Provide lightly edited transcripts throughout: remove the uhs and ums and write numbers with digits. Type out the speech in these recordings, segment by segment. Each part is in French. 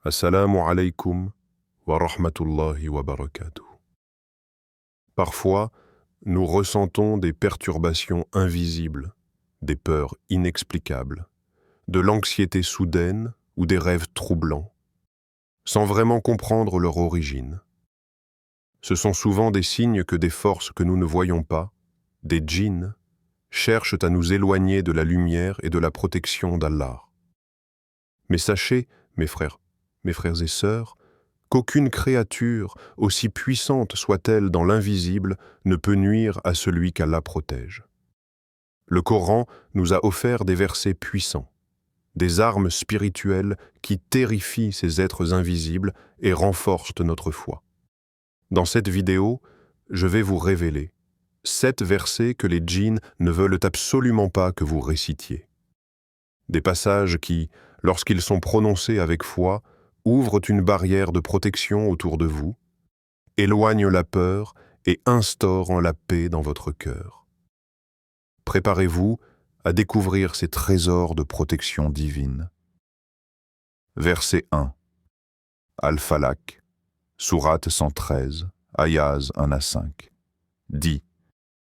Assalamu alaikum wa rahmatullahi wa barakatuh. Parfois, nous ressentons des perturbations invisibles, des peurs inexplicables, de l'anxiété soudaine ou des rêves troublants, sans vraiment comprendre leur origine. Ce sont souvent des signes que des forces que nous ne voyons pas, des djinns, cherchent à nous éloigner de la lumière et de la protection d'Allah. Mais sachez, mes frères et sœurs, qu'aucune créature, aussi puissante soit-elle dans l'invisible, ne peut nuire à celui qu'Allah protège. Le Coran nous a offert des versets puissants, des armes spirituelles qui terrifient ces êtres invisibles et renforcent notre foi. Dans cette vidéo, je vais vous révéler 7 versets que les djinns ne veulent absolument pas que vous récitiez. Des passages qui, lorsqu'ils sont prononcés avec foi, ouvrent une barrière de protection autour de vous, éloignent la peur et instaurent la paix dans votre cœur. Préparez-vous à découvrir ces trésors de protection divine. Verset 1. Al-Falaq, sourate 113, ayaz 1 à 5. Dit: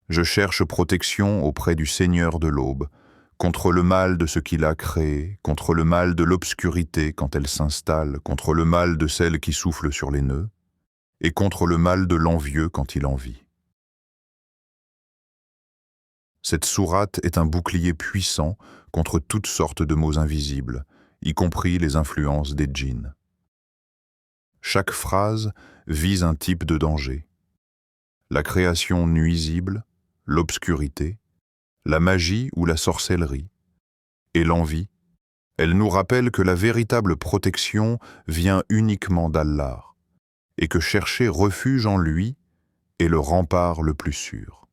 Je cherche protection auprès du Seigneur de l'aube, contre le mal de ce qu'il a créé, contre le mal de l'obscurité quand elle s'installe, contre le mal de celle qui souffle sur les nœuds, et contre le mal de l'envieux quand il envie. Cette sourate est un bouclier puissant contre toutes sortes de maux invisibles, y compris les influences des djinns. Chaque phrase vise un type de danger: la création nuisible, l'obscurité, la magie ou la sorcellerie, et l'envie. Elle nous rappelle que la véritable protection vient uniquement d'Allah, et que chercher refuge en lui est le rempart le plus sûr.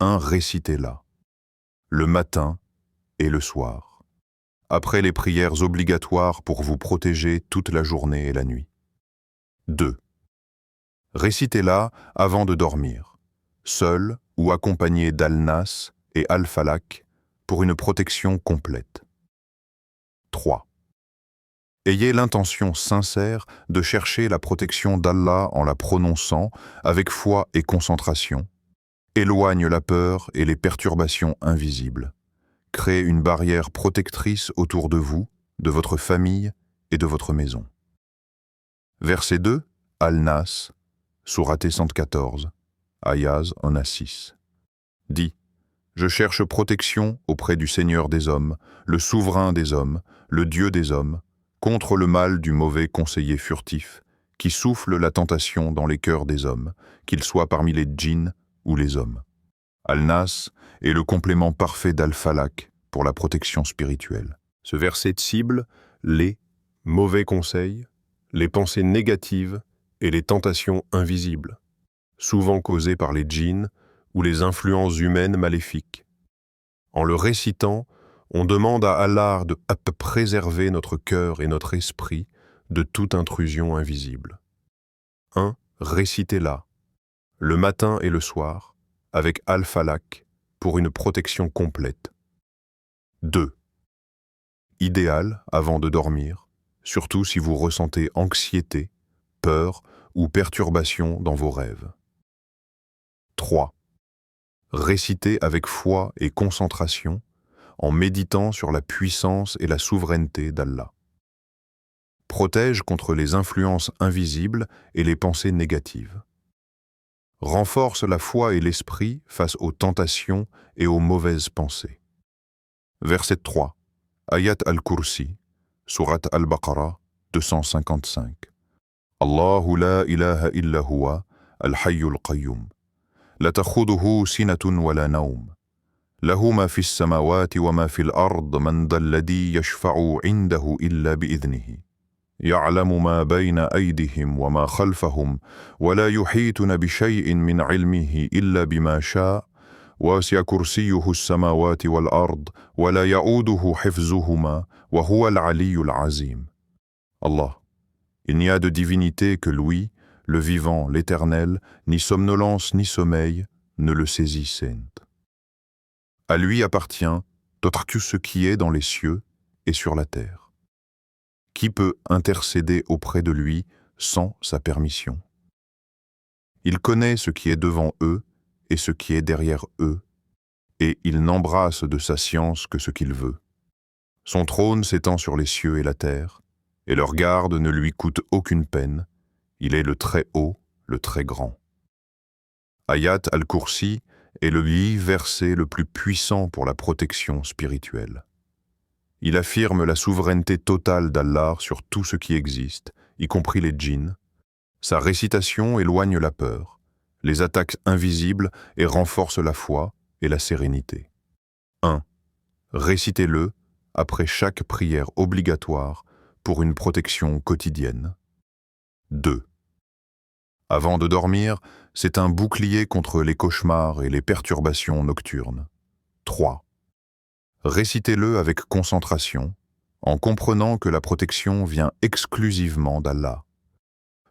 Récitez-la, le matin et le soir, après les prières obligatoires pour vous protéger toute la journée et la nuit. 2. Récitez-la avant de dormir, seul ou accompagné d'Al-Nas et Al-Falaq pour une protection complète. 3. Ayez l'intention sincère de chercher la protection d'Allah en la prononçant avec foi et concentration. Éloigne la peur et les perturbations invisibles. Crée une barrière protectrice autour de vous, de votre famille et de votre maison. Verset 2, Al-Nas, sourate 114, ayaz 1 à 6. Dit: Je cherche protection auprès du Seigneur des hommes, le souverain des hommes, le Dieu des hommes, contre le mal du mauvais conseiller furtif, qui souffle la tentation dans les cœurs des hommes, qu'ils soient parmi les djinns ou les hommes. Al-Nas est le complément parfait d'Al-Falaq pour la protection spirituelle. Ce verset cible les mauvais conseils, les pensées négatives et les tentations invisibles, souvent causées par les djinns ou les influences humaines maléfiques. En le récitant, on demande à Allah de préserver notre cœur et notre esprit de toute intrusion invisible. Récitez-la, le matin et le soir, avec Al-Falaq, pour une protection complète. 2. Idéal avant de dormir, surtout si vous ressentez anxiété, peur ou perturbation dans vos rêves. 3. Récitez avec foi et concentration, en méditant sur la puissance et la souveraineté d'Allah. Protège contre les influences invisibles et les pensées négatives. Renforce la foi et l'esprit face aux tentations et aux mauvaises pensées. Verset 3, Ayat al-Kursi, sourate al-Baqarah 255. Allahu la ilaha illa huwa, al-hayyul qayyum. La takhuduhu sinatun wa la naum. Lahu ma fi as-samawati wa ma fi al-ard man dha alladhi yashfa'u 'indahu illa bi'idhnihi. يعلم ما بين أيديهم وما خلفهم ولا يحيطون بشيء من علمه إلا بما شاء واسع كرسيه السماوات والأرض ولا يؤوده حفظهما وهو العلي العظيم. Allah, il n'y a de divinité que lui, le vivant, l'éternel, ni somnolence ni sommeil ne le saisissent. À lui appartient tout ce qui est dans les cieux et sur la terre. Qui peut intercéder auprès de lui sans sa permission? Il connaît ce qui est devant eux et ce qui est derrière eux, et il n'embrasse de sa science que ce qu'il veut. Son trône s'étend sur les cieux et la terre, et leur garde ne lui coûte aucune peine. Il est le très haut, le très grand. Ayat al-Kursi est le verset le plus puissant pour la protection spirituelle. Il affirme la souveraineté totale d'Allah sur tout ce qui existe, y compris les djinns. Sa récitation éloigne la peur, les attaques invisibles et renforce la foi et la sérénité. 1. Récitez-le après chaque prière obligatoire pour une protection quotidienne. 2. Avant de dormir, c'est un bouclier contre les cauchemars et les perturbations nocturnes. 3. Récitez-le avec concentration, en comprenant que la protection vient exclusivement d'Allah.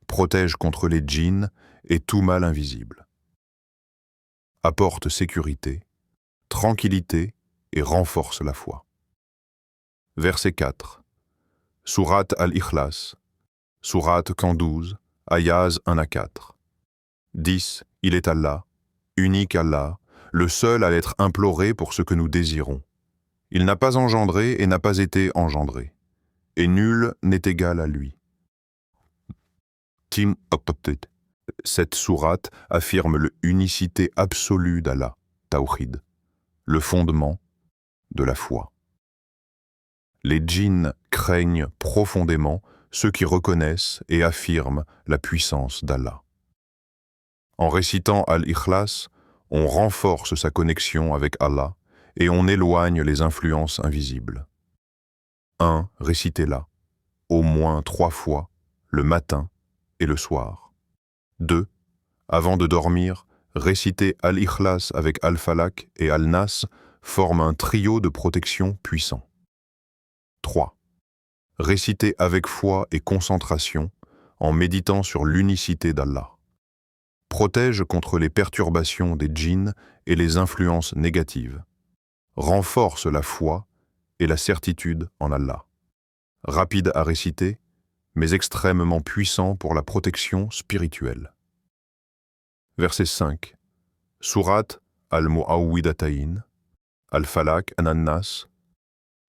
Protège contre les djinns et tout mal invisible. Apporte sécurité, tranquillité et renforce la foi. Verset 4. Sourate al-Ikhlas, Sourate 112, Ayaz 1 à 4. 10. Il est Allah, unique Allah, le seul à être imploré pour ce que nous désirons. Il n'a pas engendré et n'a pas été engendré, et nul n'est égal à lui. Cette sourate affirme l'unicité absolue d'Allah, Tawhid, le fondement de la foi. Les djinns craignent profondément ceux qui reconnaissent et affirment la puissance d'Allah. En récitant Al-Ikhlas, on renforce sa connexion avec Allah et on éloigne les influences invisibles. 1. Récitez-la, au moins 3 fois, le matin et le soir. 2. Avant de dormir, réciter Al-Ikhlas avec Al-Falaq et Al-Nas forme un trio de protection puissant. 3. Réciter avec foi et concentration en méditant sur l'unicité d'Allah. Protège contre les perturbations des djinns et les influences négatives. Renforce la foi et la certitude en Allah. Rapide à réciter, mais extrêmement puissant pour la protection spirituelle. Verset 5. Sourate al-Mu'awwidatayn, Al-Falaq An-Nas,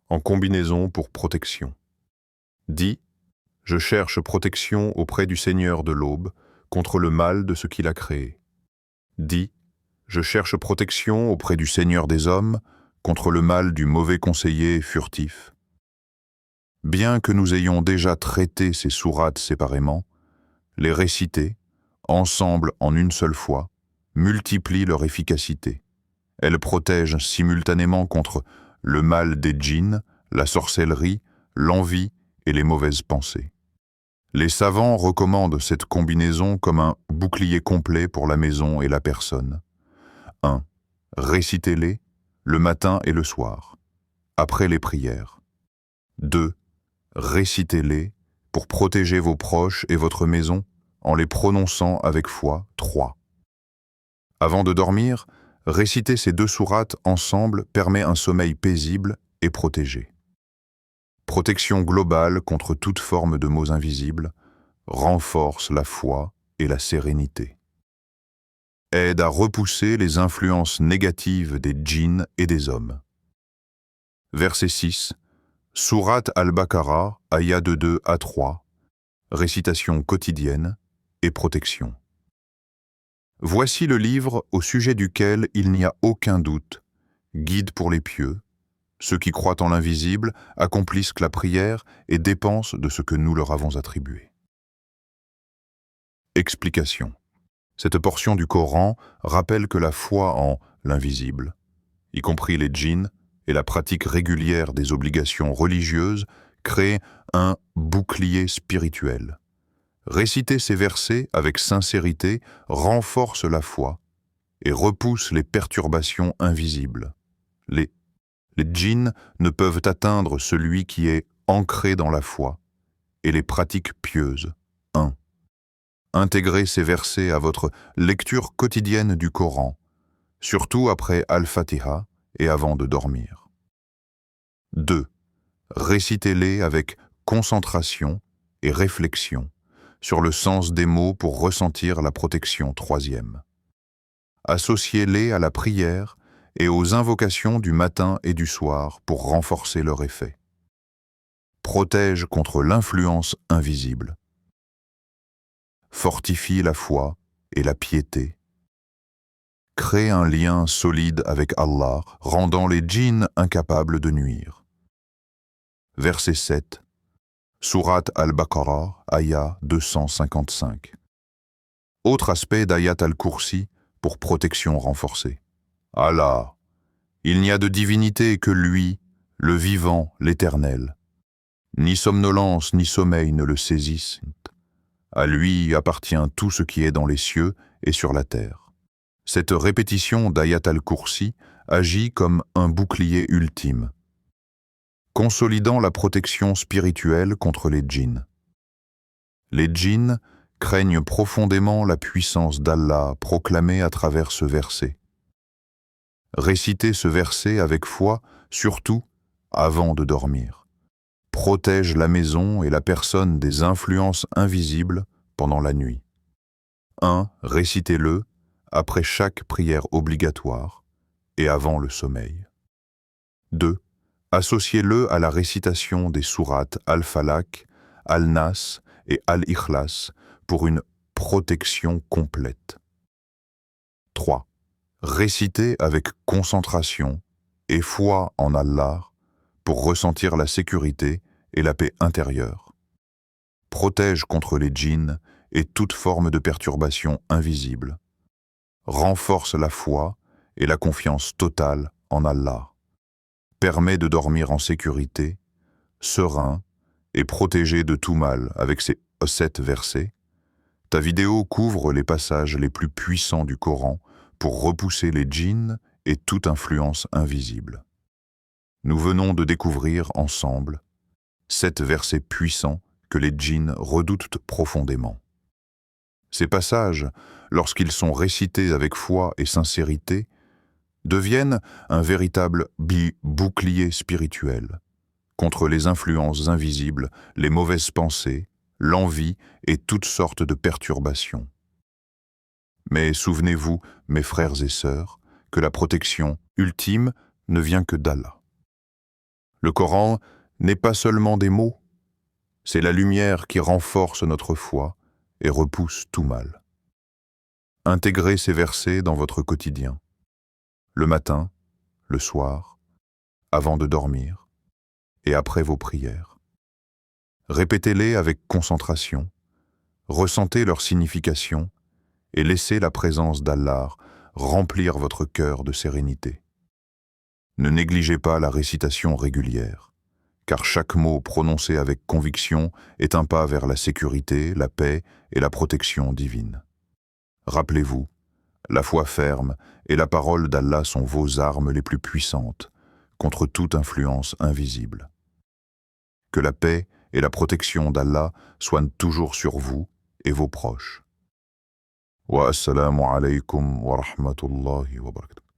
en combinaison pour protection. Dit, je cherche protection auprès du Seigneur de l'aube contre le mal de ce qu'il a créé. Dit, je cherche protection auprès du Seigneur des hommes contre le mal du mauvais conseiller furtif. Bien que nous ayons déjà traité ces sourates séparément, les réciter, ensemble en une seule fois, multiplie leur efficacité. Elles protègent simultanément contre le mal des djinns, la sorcellerie, l'envie et les mauvaises pensées. Les savants recommandent cette combinaison comme un bouclier complet pour la maison et la personne. 1. Récitez-les le matin et le soir, après les prières. 2. Récitez-les pour protéger vos proches et votre maison en les prononçant avec foi. 3. Avant de dormir, réciter ces 2 sourates ensemble permet un sommeil paisible et protégé. Protection globale contre toute forme de maux invisibles, renforce la foi et la sérénité. Aide à repousser les influences négatives des djinns et des hommes. Verset 6. Sourate al-Baqarah, ayat de 2 à 3, récitation quotidienne et protection. Voici le livre au sujet duquel il n'y a aucun doute, guide pour les pieux. Ceux qui croient en l'invisible accomplissent la prière et dépensent de ce que nous leur avons attribué. Explication. Cette portion du Coran rappelle que la foi en l'invisible, y compris les djinns, et la pratique régulière des obligations religieuses crée un bouclier spirituel. Réciter ces versets avec sincérité renforce la foi et repousse les perturbations invisibles. Les djinns ne peuvent atteindre celui qui est ancré dans la foi et les pratiques pieuses. 1. Intégrez ces versets à votre lecture quotidienne du Coran, surtout après Al-Fatiha et avant de dormir. 2. Récitez-les avec concentration et réflexion sur le sens des mots pour ressentir la protection. Troisième. Associez-les à la prière et aux invocations du matin et du soir pour renforcer leur effet. Protège contre l'influence invisible. Fortifie la foi et la piété. Crée un lien solide avec Allah, rendant les djinns incapables de nuire. Verset 7. Sourate Al-Baqarah, Ayah 255. Autre aspect d'Ayat al-Kursi pour protection renforcée. Allah, il n'y a de divinité que lui, le vivant, l'éternel. Ni somnolence ni sommeil ne le saisissent. À lui appartient tout ce qui est dans les cieux et sur la terre. Cette répétition d'Ayat al-Kursi agit comme un bouclier ultime, consolidant la protection spirituelle contre les djinns. Les djinns craignent profondément la puissance d'Allah proclamée à travers ce verset. Récitez ce verset avec foi, surtout avant de dormir. Protège la maison et la personne des influences invisibles pendant la nuit. 1. Récitez-le après chaque prière obligatoire et avant le sommeil. 2. Associez-le à la récitation des sourates Al-Falaq, Al-Nas et Al-Ikhlas pour une protection complète. 3. Récitez avec concentration et foi en Allah pour ressentir la sécurité et la paix intérieure. Protège contre les djinns et toute forme de perturbation invisible. Renforce la foi et la confiance totale en Allah. Permet de dormir en sécurité, serein et protégé de tout mal avec ces 7 versets. Ta vidéo couvre les passages les plus puissants du Coran pour repousser les djinns et toute influence invisible. Nous venons de découvrir ensemble 7 versets puissants que les djinns redoutent profondément. Ces passages, lorsqu'ils sont récités avec foi et sincérité, deviennent un véritable bouclier spirituel contre les influences invisibles, les mauvaises pensées, l'envie et toutes sortes de perturbations. Mais souvenez-vous, mes frères et sœurs, que la protection ultime ne vient que d'Allah. Le Coran n'est pas seulement des mots, c'est la lumière qui renforce notre foi et repousse tout mal. Intégrez ces versets dans votre quotidien, le matin, le soir, avant de dormir et après vos prières. Répétez-les avec concentration, ressentez leur signification et laissez la présence d'Allah remplir votre cœur de sérénité. Ne négligez pas la récitation régulière, car chaque mot prononcé avec conviction est un pas vers la sécurité, la paix et la protection divine. Rappelez-vous, la foi ferme et la parole d'Allah sont vos armes les plus puissantes contre toute influence invisible. Que la paix et la protection d'Allah soient toujours sur vous et vos proches. Wa assalamu alaykum wa rahmatullahi wa barakatuh.